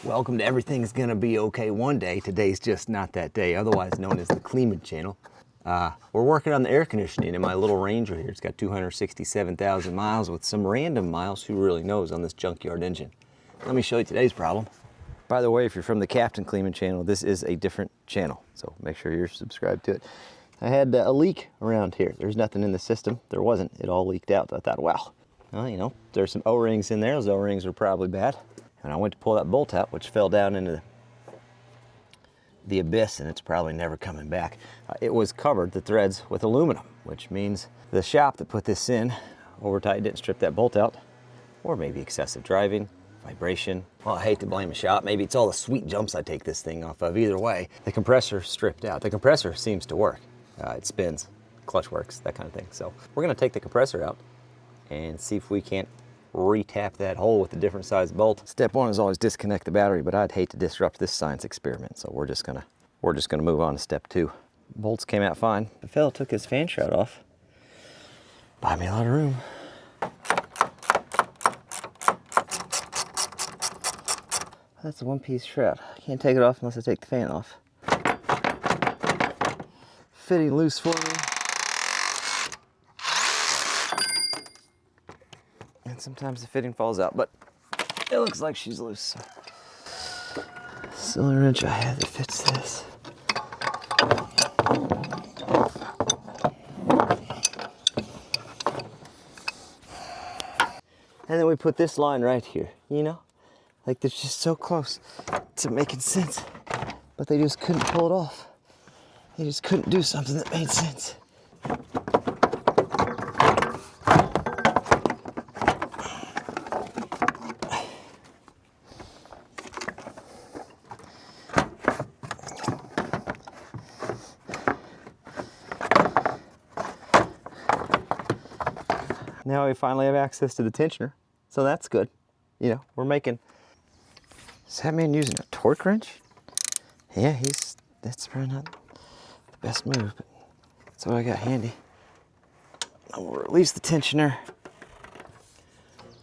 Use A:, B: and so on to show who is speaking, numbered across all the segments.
A: Welcome to Everything's Gonna Be Okay One Day. Today's just not that day, otherwise known as the Cleaning Channel. We're working on the air conditioning in my little Ranger here. It's got 267,000 miles with some random miles, who really knows, on this junkyard engine. Let me show you today's problem. By the way, if you're from the Captain Cleaning Channel, this is a different channel, so make sure you're subscribed to it. I had a leak around here. There's nothing in the system. There wasn't. It all leaked out. I thought, wow, well, you know, there's some O-rings in there. Those O-rings were probably bad. And I went to pull that bolt out, which fell down into the abyss, and it's probably never coming back. It was covered, the threads, with aluminum, which means the shop that put this in overtight didn't strip that bolt out, or maybe excessive driving, vibration. Well, I hate to blame a shop. Maybe it's all the sweet jumps I take this thing off of. Either way, the compressor stripped out. The compressor seems to work. It spins, clutch works, that kind of thing. So we're gonna take the compressor out and see if we can't re-tap that hole with a different size bolt. Step one is always disconnect the battery, but I'd hate to disrupt this science experiment, so we're just gonna move on to step two. Bolts came out fine. The fella took his fan shroud off. Buy me a lot of room. That's a one-piece shroud. I can't take it off unless I take the fan off. Fitting loose for me. And sometimes the fitting falls out, but it looks like she's loose. It's the only wrench I have that fits this. And then we put this line right here, you know? Like, they're just so close to making sense, but they just couldn't pull it off. They just couldn't do something that made sense. Now we finally have access to the tensioner, so that's good. You know, we're making... Is that man using a torque wrench? Yeah, that's probably not the best move, but that's what I got handy. We'll release the tensioner.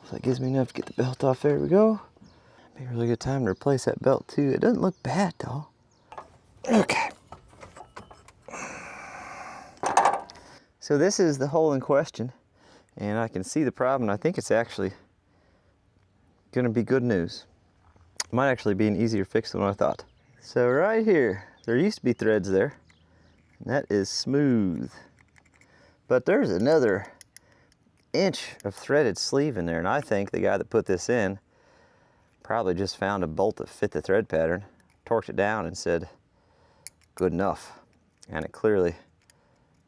A: So that gives me enough to get the belt off. There we go. Be a really good time to replace that belt too. It doesn't look bad though. Okay. So this is the hole in question, and I can see the problem. I think it's actually gonna be good news. It might actually be an easier fix than what I thought. So right here, there used to be threads there, and that is smooth. But there's another inch of threaded sleeve in there, and I think the guy that put this in probably just found a bolt that fit the thread pattern, torqued it down and said, good enough. And it clearly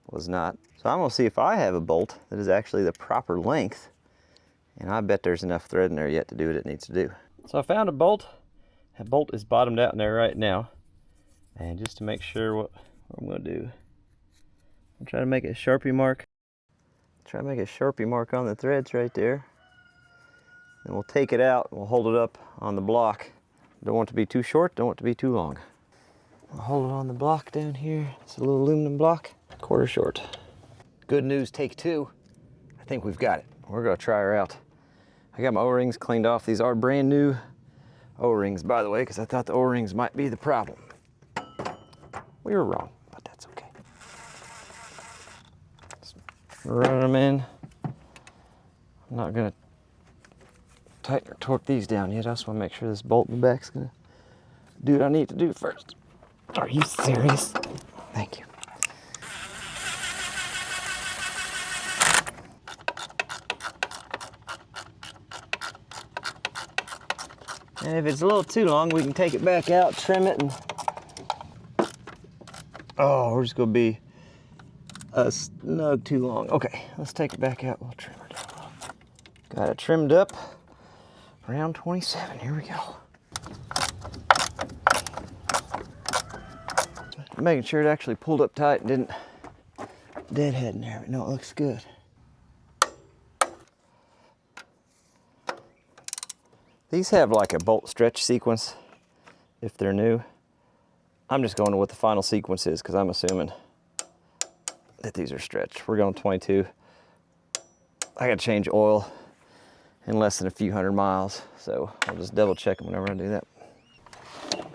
A: was not. So I'm gonna see if I have a bolt that is actually the proper length, and I bet there's enough thread in there yet to do what it needs to do. So I found a bolt. That bolt is bottomed out in there right now. And just to make sure what I'm gonna do, I'm trying to make a Sharpie mark. Try to make a Sharpie mark on the threads right there. Then we'll take it out and we'll hold it up on the block. Don't want it to be too short, don't want it to be too long. I'll hold it on the block down here. It's a little aluminum block, quarter short. Good news, take two. I think we've got it. We're gonna try her out. I got my O-rings cleaned off. These are brand new O-rings, by the way, because I thought the O-rings might be the problem. We were wrong, but that's okay. Just run them in. I'm not gonna tighten or torque these down yet. I just want to make sure this bolt in the back's gonna do what I need to do first. Are you serious? Thank you. And if it's a little too long, we can take it back out, trim it, and... Oh, we're just gonna be a snug too long. Okay, let's take it back out. We'll trim it down. Got it trimmed up. Round 27, here we go. Making sure it actually pulled up tight and didn't deadhead in there, but no, it looks good. These have like a bolt stretch sequence if they're new. I'm just going to what the final sequence is because I'm assuming that these are stretched. We're going 22. I gotta change oil in less than a few hundred miles, so I'll just double check them whenever I do that.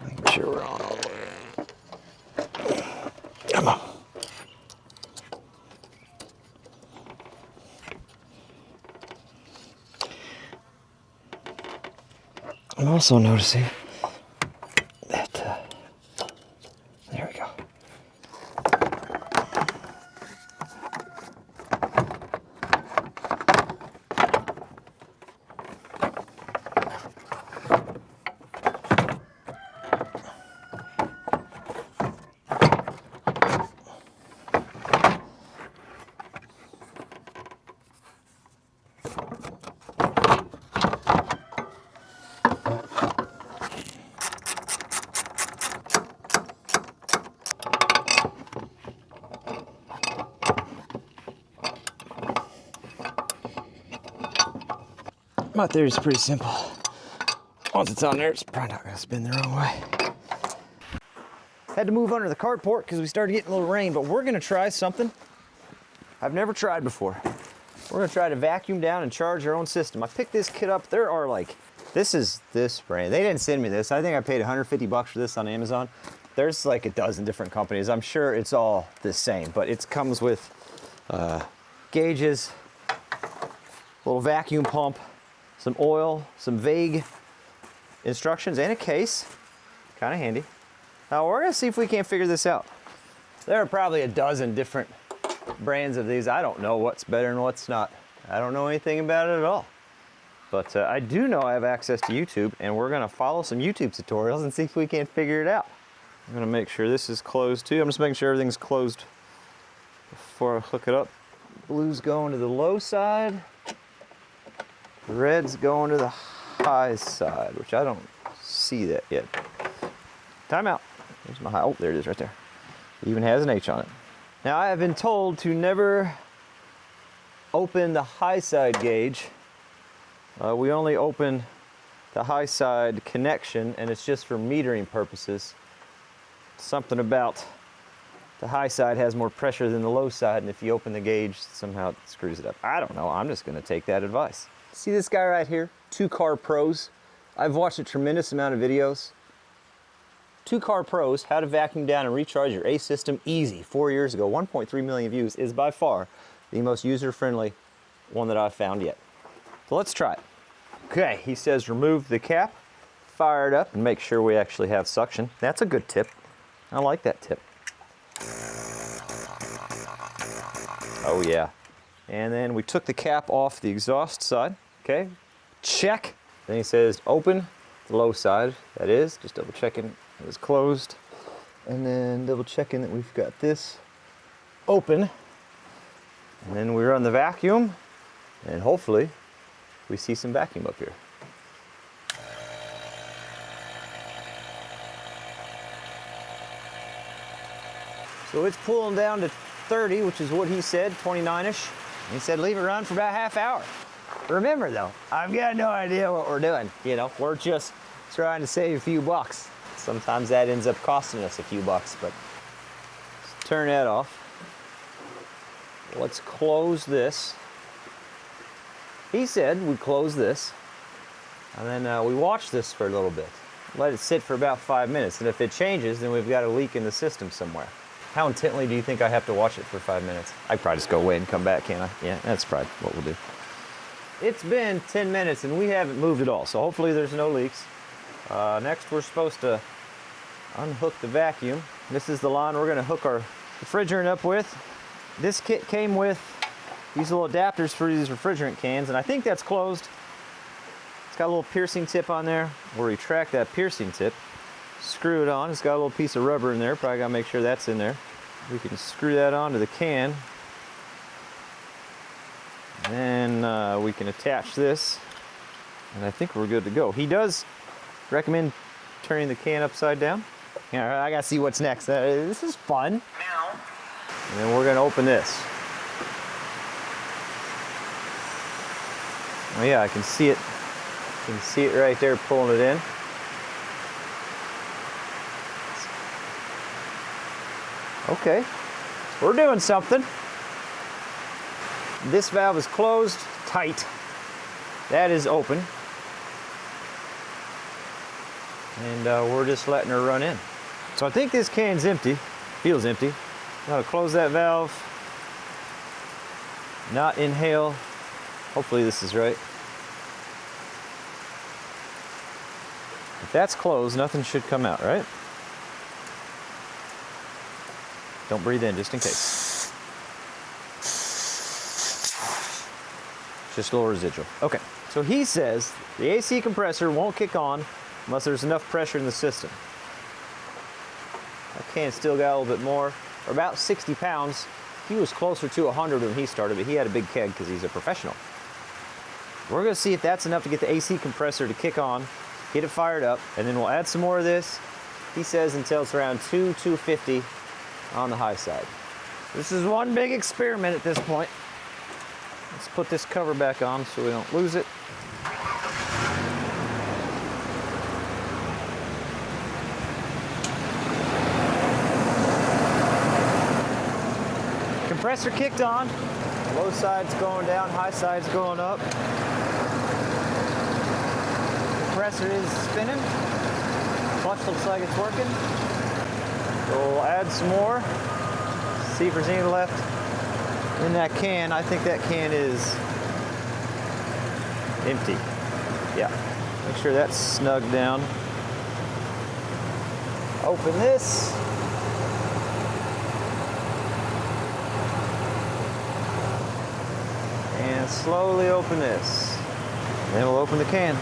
A: Make sure we're on all the way. Come on. I'm also noticing that, there we go. My theory is pretty simple. Once it's on there, it's probably not gonna spin the wrong way. Had to move under the carport because we started getting a little rain, but we're gonna try something I've never tried before. We're gonna try to vacuum down and charge our own system. I picked this kit up. There are like, this is this brand. They didn't send me this. I think I paid 150 bucks for this on Amazon. There's like a dozen different companies. I'm sure it's all the same, but it comes with gauges, little vacuum pump, some oil, some vague instructions, and a case. Kind of handy. Now we're gonna see if we can't figure this out. There are probably a dozen different brands of these. I don't know what's better and what's not. I don't know anything about it at all. But I do know I have access to YouTube, and we're gonna follow some YouTube tutorials and see if we can't figure it out. I'm gonna make sure this is closed too. I'm just making sure everything's closed before I hook it up. Blue's going to the low side. Red's going to the high side, which I don't see that yet. Time out. There's my high. Oh, there it is right there. It even has an H on it. Now I have been told to never open the high side gauge. We only open the high side connection, and it's just for metering purposes. Something about the high side has more pressure than the low side, and if you open the gauge, somehow it screws it up. I don't know. I'm just going to take that advice. See this guy right here? 2 Car Pros. I've watched a tremendous amount of videos. 2 Car Pros, how to vacuum down and recharge your A system easy. 4 years ago, 1.3 million views, is by far the most user-friendly one that I've found yet. So let's try it. Okay, he says remove the cap, fire it up, and make sure we actually have suction. That's a good tip. I like that tip. Oh yeah. And then we took the cap off the exhaust side. Okay, check. Then he says open the low side. That is, just double checking it was closed. And then double checking that we've got this open. And then we run the vacuum, and hopefully we see some vacuum up here. So it's pulling down to 30, which is what he said, 29-ish. He said leave it run for about half hour. Remember though, I've got no idea what we're doing. You know, we're just trying to save a few bucks. Sometimes that ends up costing us a few bucks, but let's turn that off. Let's close this. He said we close this, and then we watch this for a little bit. Let it sit for about 5 minutes, and if it changes, then we've got a leak in the system somewhere. How intently do you think I have to watch it for 5 minutes? I could probably just go away and come back, can't I? Yeah, that's probably what we'll do. It's been 10 minutes and we haven't moved at all, so hopefully there's no leaks. Next we're supposed to unhook the vacuum. This is the line we're gonna hook our refrigerant up with. This kit came with these little adapters for these refrigerant cans, and I think that's closed. It's got a little piercing tip on there. We'll retract that piercing tip, screw it on. It's got a little piece of rubber in there. Probably gotta make sure that's in there. We can screw that onto the can. And then we can attach this, and I think we're good to go. He does recommend turning the can upside down. Yeah, I gotta see what's next. This is fun. Now. And then we're gonna open this. Oh yeah, I can see it. You can see it right there pulling it in. Okay, we're doing something. This valve is closed tight. That is open. and we're just letting her run in. So I think this can's empty, feels empty. I'm gonna close that valve, not inhale. Hopefully this is right. If that's closed, nothing should come out, right? Don't breathe in, just in case. Just a little residual. Okay, so he says the AC compressor won't kick on unless there's enough pressure in the system. That can still got a little bit more, or about 60 pounds. He was closer to 100 when he started, but he had a big keg because he's a professional. We're gonna see if that's enough to get the AC compressor to kick on, get it fired up, and then we'll add some more of this. He says until it's around 250 on the high side. This is one big experiment at this point. Let's put this cover back on so we don't lose it. Compressor kicked on. Low side's going down, high side's going up. Compressor is spinning. Clutch looks like it's working. So we'll add some more. See if there's any left in that can. I think that can is empty. Yeah. Make sure that's snugged down. Open this. And slowly open this. Then we'll open the can.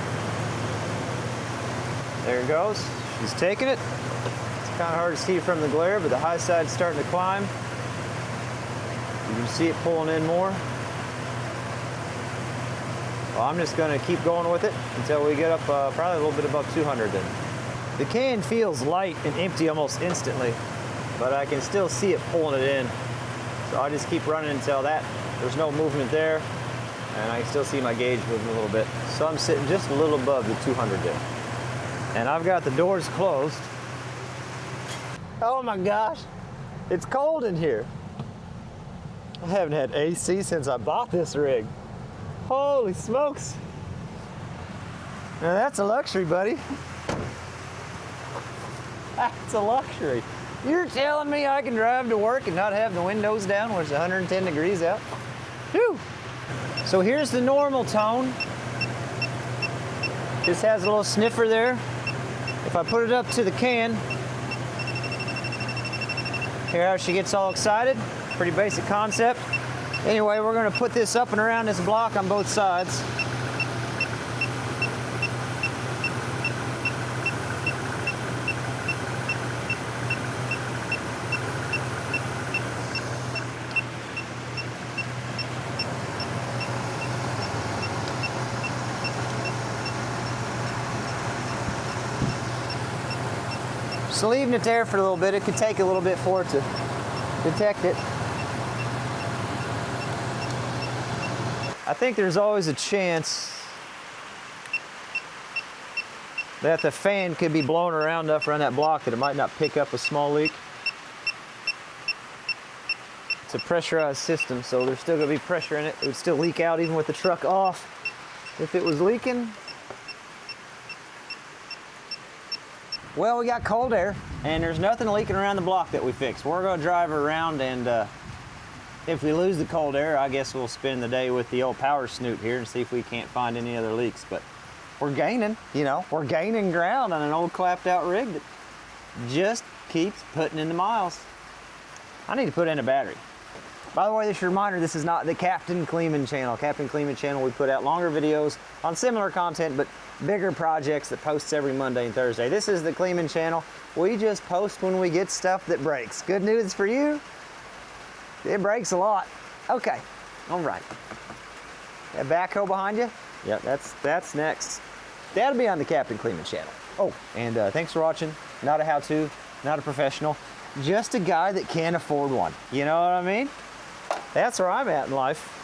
A: There it goes. She's taking it. It's kind of hard to see from the glare, but the high side's starting to climb. You can see it pulling in more. Well, I'm just going to keep going with it until we get up probably a little bit above 200 then. The can feels light and empty almost instantly, but I can still see it pulling it in. So I'll just keep running until there's no movement there, and I can still see my gauge moving a little bit. So I'm sitting just a little above the 200 there. And I've got the doors closed. Oh my gosh, it's cold in here. I haven't had AC since I bought this rig. Holy smokes. Now that's a luxury, buddy. That's a luxury. You're telling me I can drive to work and not have the windows down when it's 110 degrees out? Whew. So here's the normal tone. This has a little sniffer there. If I put it up to the can, hear how she gets all excited? Pretty basic concept. Anyway, we're gonna put this up and around this block on both sides. So leaving it there for a little bit, it could take a little bit for it to detect it. I think there's always a chance that the fan could be blowing around enough around that block that it might not pick up a small leak. It's a pressurized system, so there's still gonna be pressure in it. It would still leak out even with the truck off if it was leaking. Well, we got cold air, and there's nothing leaking around the block that we fixed. We're gonna drive around, and if we lose the cold air, I guess we'll spend the day with the old power snoot here and see if we can't find any other leaks. But we're gaining, you know, we're gaining ground on an old clapped out rig that just keeps putting in the miles. I need to put in a battery. By the way, this is a reminder, this is not the Captain Kleeman channel. Captain Kleeman channel, we put out longer videos on similar content, but bigger projects that posts every Monday and Thursday. This is the Kleeman channel. We just post when we get stuff that breaks. Good news for you, it breaks a lot. Okay, all right. That backhoe behind you? Yep, that's next. That'll be on the Captain Kleeman channel. Oh, and thanks for watching. Not a how-to, not a professional, just a guy that can't afford one. You know what I mean? That's where I'm at in life.